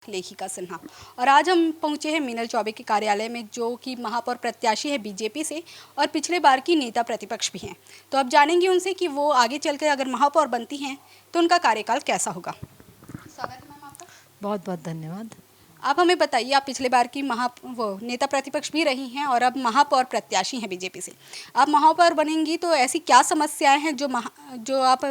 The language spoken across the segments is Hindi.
लेखिका सिन्हा। और आज हम पहुंचे हैं मीनल चौबे के कार्यालय में, जो कि महापौर प्रत्याशी है बीजेपी से और पिछले बार की नेता प्रतिपक्ष भी हैं। तो अब जानेंगे उनसे कि वो आगे चलकर अगर महापौर बनती हैं तो उनका कार्यकाल कैसा होगा। स्वागत है मैम आपका। बहुत बहुत धन्यवाद। आप हमें बताइए, आप पिछले बार की वो नेता प्रतिपक्ष भी रही हैं और अब महापौर प्रत्याशी हैं बीजेपी से। आप महापौर बनेंगी तो ऐसी क्या समस्याएं हैं जो आप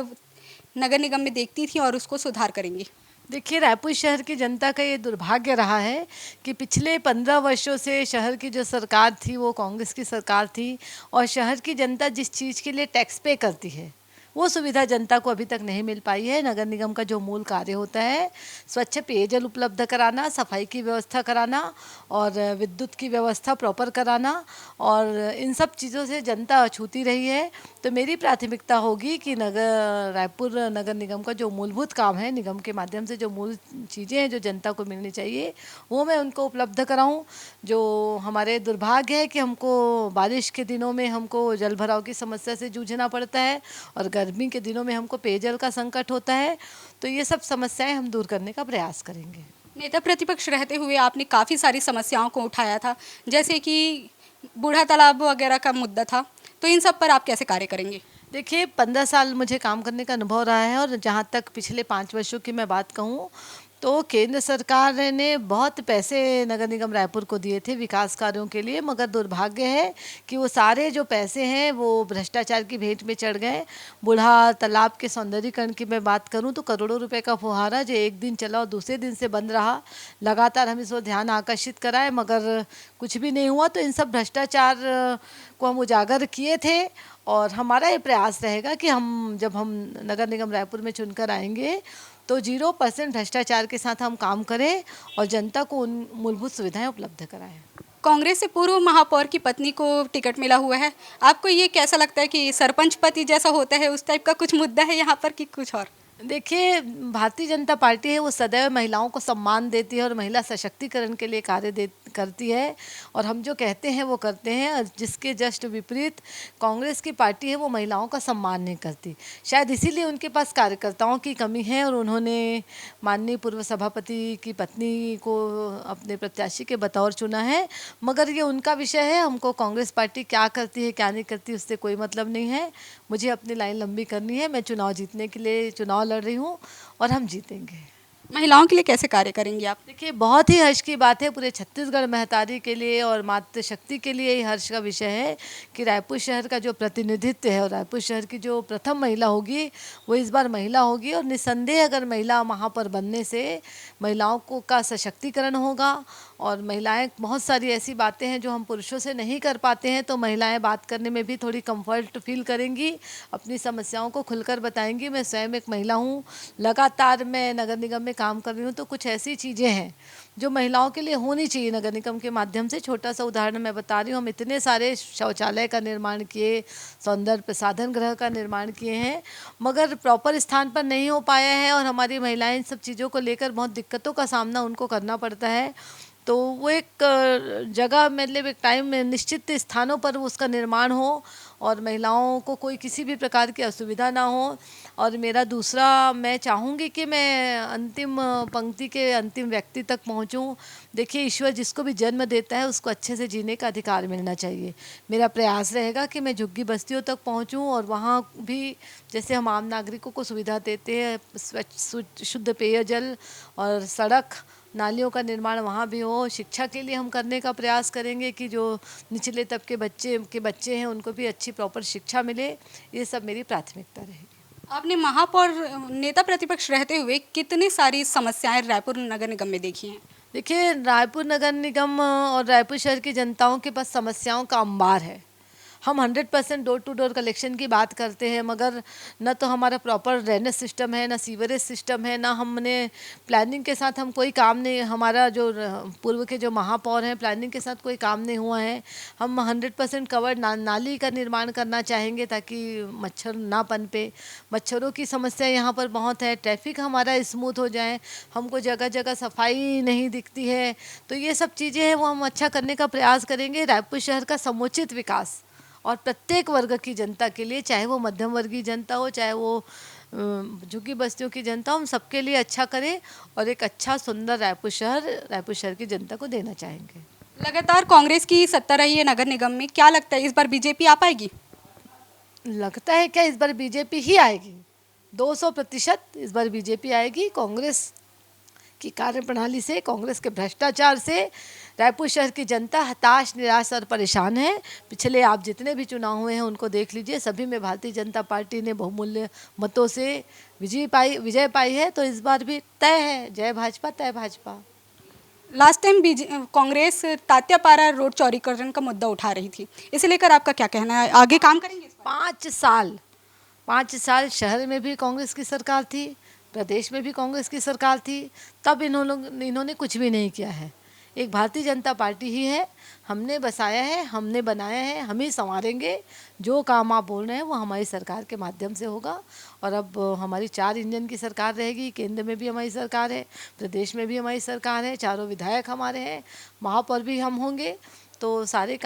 नगर निगम में देखती थी और उसको सुधार करेंगी। देखिए, रायपुर शहर की जनता का ये दुर्भाग्य रहा है कि पिछले 15 वर्षों से शहर की जो सरकार थी वो कांग्रेस की सरकार थी, और शहर की जनता जिस चीज़ के लिए टैक्स पे करती है वो सुविधा जनता को अभी तक नहीं मिल पाई है। नगर निगम का जो मूल कार्य होता है, स्वच्छ पेयजल उपलब्ध कराना, सफाई की व्यवस्था कराना और विद्युत की व्यवस्था प्रॉपर कराना, और इन सब चीज़ों से जनता अछूती रही है। तो मेरी प्राथमिकता होगी कि रायपुर नगर निगम का जो मूलभूत काम है, निगम के माध्यम से जो मूल चीज़ें हैं जो जनता को मिलनी चाहिए वो मैं उनको उपलब्ध कराऊं। जो हमारे दुर्भाग्य है कि हमको बारिश के दिनों में हमको जल भराव की समस्या से जूझना पड़ता है और गर्मी के दिनों में हमको पेयजल का संकट होता है। तो ये सब समस्याएं हम दूर करने का प्रयास करेंगे। नेता प्रतिपक्ष रहते हुए आपने काफ़ी सारी समस्याओं को उठाया था, जैसे कि बूढ़ा तालाब वगैरह का मुद्दा था, तो इन सब पर आप कैसे कार्य करेंगे। देखिए, 15 साल मुझे काम करने का अनुभव रहा है, और जहाँ तक पिछले 5 वर्षों की मैं बात कहूँ तो केंद्र सरकार ने बहुत पैसे नगर निगम रायपुर को दिए थे विकास कार्यों के लिए, मगर दुर्भाग्य है कि वो सारे जो पैसे हैं वो भ्रष्टाचार की भेंट में चढ़ गए। बूढ़ा तालाब के सौंदर्यीकरण की मैं बात करूं तो करोड़ों रुपए का फुहारा जो एक दिन चला और दूसरे दिन से बंद रहा, लगातार हम इस पर ध्यान आकर्षित कराए मगर कुछ भी नहीं हुआ। तो इन सब भ्रष्टाचार को हम उजागर किए थे, और हमारा ये प्रयास रहेगा कि जब हम नगर निगम रायपुर में चुनकर आएंगे तो 0% भ्रष्टाचार के साथ हम काम करें और जनता को उन मूलभूत सुविधाएं उपलब्ध कराएं। कांग्रेस से पूर्व महापौर की पत्नी को टिकट मिला हुआ है, आपको ये कैसा लगता है कि सरपंच पति जैसा होता है, उस टाइप का कुछ मुद्दा है यहाँ पर कि कुछ और। देखिए, भारतीय जनता पार्टी है वो सदैव महिलाओं को सम्मान देती है और महिला सशक्तिकरण के लिए कार्य करती है, और हम जो कहते हैं वो करते हैं। और जिसके जस्ट विपरीत कांग्रेस की पार्टी है वो महिलाओं का सम्मान नहीं करती। शायद इसीलिए उनके पास कार्यकर्ताओं की कमी है, और उन्होंने माननीय पूर्व सभापति की पत्नी को अपने प्रत्याशी के बतौर चुना है। मगर ये उनका विषय है, हमको कांग्रेस पार्टी क्या करती है क्या नहीं करती उससे कोई मतलब नहीं है। मुझे अपनी लाइन लंबी करनी है, मैं चुनाव जीतने के लिए चुनाव लड़ रही हूँ और हम जीतेंगे। महिलाओं के लिए कैसे कार्य करेंगी आप। देखिए, बहुत ही हर्ष की बात है पूरे छत्तीसगढ़ महतारी के लिए और मातृशक्ति के लिए ये हर्ष का विषय है कि रायपुर शहर का जो प्रतिनिधित्व है और रायपुर शहर की जो प्रथम महिला होगी वो इस बार महिला होगी। और निस्संदेह अगर महिला महापौर बनने से महिलाओं को का सशक्तिकरण होगा, और महिलाएं बहुत सारी ऐसी बातें हैं जो हम पुरुषों से नहीं कर पाते हैं, तो महिलाएं बात करने में भी थोड़ी कंफर्ट फील करेंगी, अपनी समस्याओं को खुलकर बताएंगी। मैं स्वयं एक महिला हूँ, लगातार मैं नगर निगम में काम कर रही हूँ, तो कुछ ऐसी चीज़ें हैं जो महिलाओं के लिए होनी चाहिए नगर निगम के माध्यम से। छोटा सा उदाहरण मैं बता रही हूँ, हम इतने सारे शौचालय का निर्माण किए, सौंदर्य प्रसाधन गृह का निर्माण किए हैं, मगर प्रॉपर स्थान पर नहीं हो पाया है, और हमारी महिलाएं इन सब चीज़ों को लेकर बहुत दिक्कतों का सामना उनको करना पड़ता है। तो वो एक जगह मतलब एक टाइम में निश्चित स्थानों पर उसका निर्माण हो और महिलाओं को कोई किसी भी प्रकार की असुविधा ना हो। और मेरा दूसरा, मैं चाहूँगी कि मैं अंतिम पंक्ति के अंतिम व्यक्ति तक पहुँचूँ। देखिए, ईश्वर जिसको भी जन्म देता है उसको अच्छे से जीने का अधिकार मिलना चाहिए। मेरा प्रयास रहेगा कि मैं झुग्गी बस्तियों तक पहुँचूँ, और वहाँ भी जैसे हम आम नागरिकों को सुविधा देते हैं, स्वच्छ शुद्ध पेयजल और सड़क नालियों का निर्माण वहाँ भी हो। शिक्षा के लिए हम करने का प्रयास करेंगे कि जो निचले तबके बच्चे हैं उनको भी अच्छी प्रॉपर शिक्षा मिले। ये सब मेरी प्राथमिकता रहेगी। आपने महापौर नेता प्रतिपक्ष रहते हुए कितनी सारी समस्याएं रायपुर नगर निगम में देखी हैं। देखिए, रायपुर नगर निगम और रायपुर शहर की जनताओं के पास समस्याओं का अंबार है। हम 100% डोर टू डोर कलेक्शन की बात करते हैं, मगर न तो हमारा प्रॉपर ड्रेनेज सिस्टम है, न सीवरेज सिस्टम है, ना हमने प्लानिंग के साथ हम कोई काम नहीं, हमारा जो पूर्व के जो महापौर हैं प्लानिंग के साथ कोई काम नहीं हुआ है। हम 100% कवर्ड नाली का निर्माण करना चाहेंगे ताकि मच्छर ना पनपे। मच्छरों की समस्या यहाँ पर बहुत है। ट्रैफिक हमारा स्मूथ हो जाए, हमको जगह जगह सफाई नहीं दिखती है। तो ये सब चीज़ें हैं वो हम अच्छा करने का प्रयास करेंगे। रायपुर शहर का समुचित विकास और प्रत्येक वर्ग की जनता के लिए, चाहे वो मध्यम वर्गीय जनता हो, चाहे वो झुग्गी बस्तियों की जनता हम सबके लिए अच्छा करे और एक अच्छा सुंदर रायपुर शहर की जनता को देना चाहेंगे। लगातार कांग्रेस की सत्ता रही है नगर निगम में, क्या लगता है इस बार बीजेपी आ पाएगी? लगता है क्या इस बार बीजेपी ही आएगी, 200% इस बार बीजेपी आएगी। कांग्रेस की कार्यप्रणाली से, कांग्रेस के भ्रष्टाचार से रायपुर शहर की जनता हताश, निराश और परेशान है। पिछले आप जितने भी चुनाव हुए हैं उनको देख लीजिए, सभी में भारतीय जनता पार्टी ने बहुमूल्य मतों से विजय पाई है। तो इस बार भी तय है, जय भाजपा तय Bhajpa. Last time Congress Tatyapara road चौड़ीकरण का मुद्दा उठा रही थी, इसे लेकर आपका क्या कहना है? आगे काम करेंगे इस पर? 5 साल शहर में भी कांग्रेस की सरकार थी, प्रदेश में भी कांग्रेस की सरकार थी, तब इन्होंने कुछ भी नहीं किया है। एक भारतीय जनता पार्टी ही है, हमने बसाया है, हमने बनाया है, हम ही संवारेंगे। जो काम आप बोल रहे हैं वो हमारी सरकार के माध्यम से होगा। और अब हमारी 4 इंजन की सरकार रहेगी, केंद्र में भी हमारी सरकार है, प्रदेश में भी हमारी सरकार है, चारों विधायक हमारे हैं, महापौर भी हम होंगे। तो सारे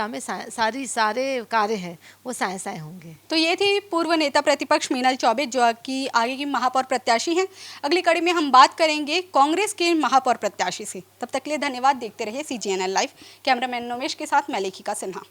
सारे कार्य हैं वो साए साए होंगे। तो ये थी पूर्व नेता प्रतिपक्ष मीनल चौबे, जो कि आगे की महापौर प्रत्याशी हैं। अगली कड़ी में हम बात करेंगे कांग्रेस के महापौर प्रत्याशी से। तब तक के लिए धन्यवाद। देखते रहिए CGNL लाइव। कैमरामैन नोमेश के साथ मैं लेखिका सिन्हा।